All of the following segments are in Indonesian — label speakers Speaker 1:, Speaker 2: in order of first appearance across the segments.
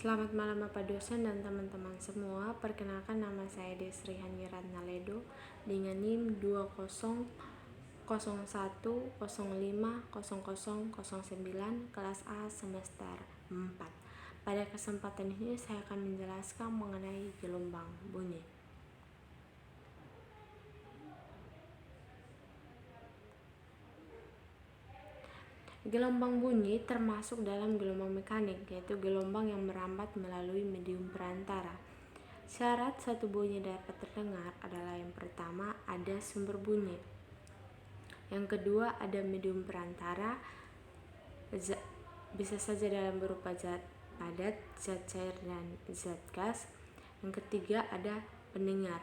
Speaker 1: Selamat malam Bapak dosen dan teman-teman semua. Perkenalkan, nama saya Desri Haniratna Ledo dengan NIM 2001050009 kelas A semester 4. Pada kesempatan ini saya akan menjelaskan mengenai gelombang bunyi. Gelombang bunyi termasuk dalam gelombang mekanik, yaitu gelombang yang merambat melalui medium perantara. Syarat satu bunyi dapat terdengar adalah yang pertama, ada sumber bunyi. Yang kedua, ada medium perantara, bisa saja dalam berupa zat padat, zat cair, dan zat gas. Yang ketiga, ada pendengar.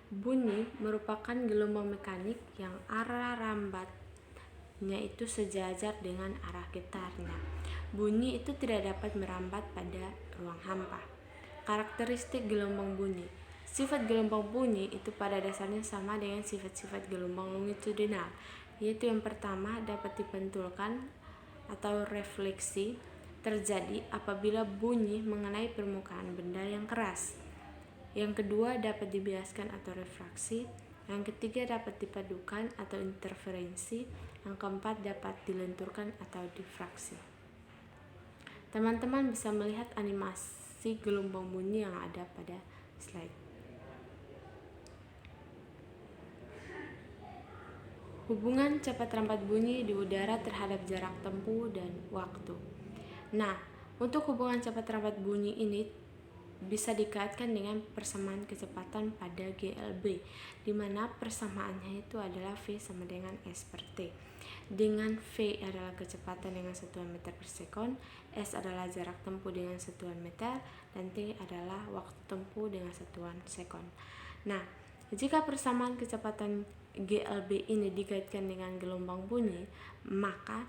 Speaker 1: Bunyi merupakan gelombang mekanik yang arah rambatnya itu sejajar dengan arah getarnya. Bunyi itu tidak dapat merambat pada ruang hampa. Karakteristik gelombang bunyi. Sifat gelombang bunyi itu pada dasarnya sama dengan sifat-sifat gelombang longitudinal, yaitu yang pertama, dapat dipantulkan atau refleksi terjadi apabila bunyi mengenai permukaan benda yang keras. Yang kedua, dapat dibiaskan atau refraksi. Yang ketiga, dapat dipadukan atau interferensi. Yang keempat, dapat dilenturkan atau difraksi. Teman-teman bisa melihat animasi gelombang bunyi yang ada pada slide. Hubungan cepat rambat bunyi di udara terhadap jarak tempuh dan waktu. Nah, untuk hubungan cepat rambat bunyi ini bisa dikaitkan dengan persamaan kecepatan pada GLB, di mana persamaannya itu adalah V sama dengan S per T. Dengan V adalah kecepatan dengan satuan meter per sekon, S adalah jarak tempuh dengan satuan meter, dan T adalah waktu tempuh dengan satuan sekon. Nah, jika persamaan kecepatan GLB ini dikaitkan dengan gelombang bunyi, maka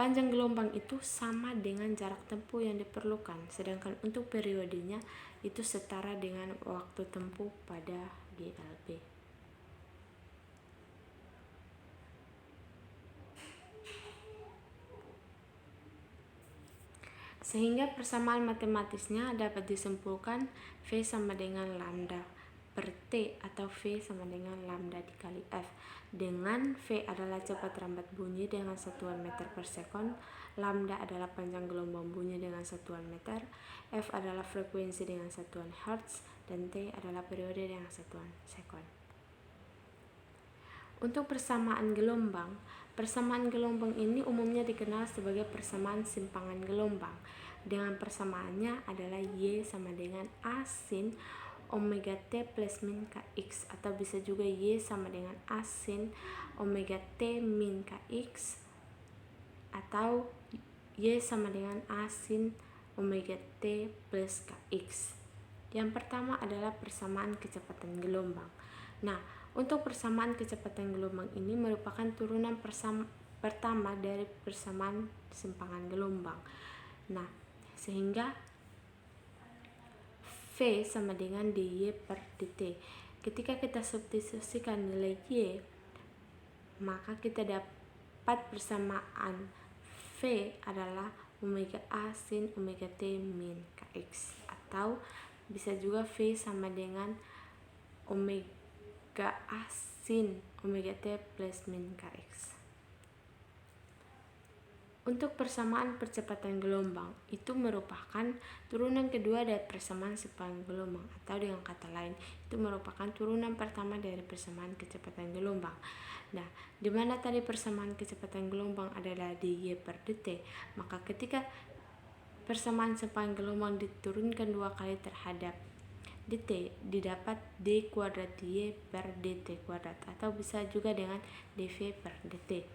Speaker 1: panjang gelombang itu sama dengan jarak tempuh yang diperlukan, sedangkan untuk periodenya itu setara dengan waktu tempuh pada GLB. Sehingga persamaan matematisnya dapat disimpulkan V sama dengan lambda per T atau V sama dengan lambda dikali F, dengan V adalah cepat rambat bunyi dengan satuan meter per sekon, lambda adalah panjang gelombang bunyi dengan satuan meter, F adalah frekuensi dengan satuan hertz, dan T adalah periode dengan satuan sekon. Untuk persamaan gelombang ini umumnya dikenal sebagai persamaan simpangan gelombang, dengan persamaannya adalah Y sama dengan A sin omega T plus min Kx, atau bisa juga Y sama dengan A sin omega T min Kx, atau Y sama dengan A sin omega T plus Kx. Yang pertama adalah persamaan kecepatan gelombang. Nah, untuk persamaan kecepatan gelombang ini merupakan turunan pertama dari persamaan simpangan gelombang. Nah, sehingga V sama dengan dy per dt. Ketika kita substitusikan nilai Y, maka kita dapat persamaan V adalah omega A sin omega T min Kx, atau bisa juga V sama dengan omega A sin omega T plus min Kx. Untuk persamaan percepatan gelombang itu merupakan turunan kedua dari persamaan simpangan gelombang, atau dengan kata lain itu merupakan turunan pertama dari persamaan kecepatan gelombang. Nah, di mana tadi persamaan kecepatan gelombang adalah dy per dt, maka ketika persamaan simpangan gelombang diturunkan dua kali terhadap dt, didapat d kuadrat dy per dt kuadrat, atau bisa juga dengan dv per dt.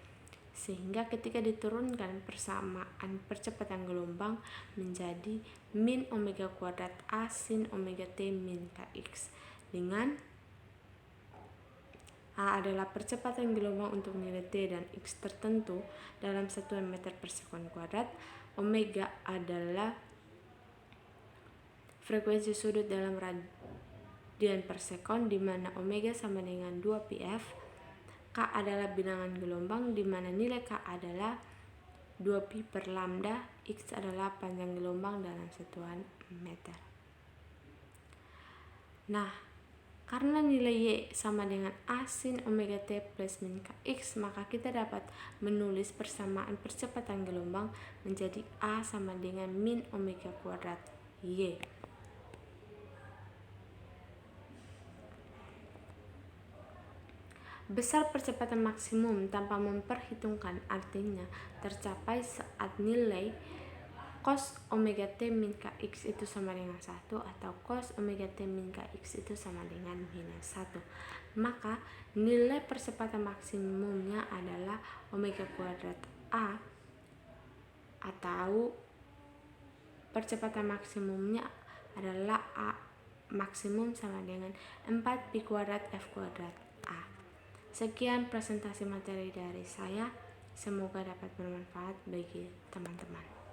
Speaker 1: Sehingga ketika diturunkan persamaan percepatan gelombang menjadi min omega kuadrat A sin omega T min Kx, dengan A adalah percepatan gelombang untuk nilai T dan X tertentu dalam satuan meter per sekon kuadrat, omega adalah frekuensi sudut dalam radian per sekon, di mana omega sama dengan 2 pf. K adalah bilangan gelombang, di mana nilai K adalah 2 pi per lambda X adalah panjang gelombang dalam satuan meter. Nah, karena nilai Y sama dengan A sin omega T plus min Kx, maka kita dapat menulis persamaan percepatan gelombang menjadi A sama dengan min omega kuadrat Y. Besar percepatan maksimum tanpa memperhitungkan artinya tercapai saat nilai cos omega T min Kx itu sama dengan 1 atau cos omega T min Kx itu sama dengan minus 1. Maka nilai percepatan maksimumnya adalah omega kuadrat A, atau percepatan maksimumnya adalah A maksimum sama dengan 4 pi kuadrat F kuadrat A. Sekian presentasi materi dari saya, semoga dapat bermanfaat bagi teman-teman.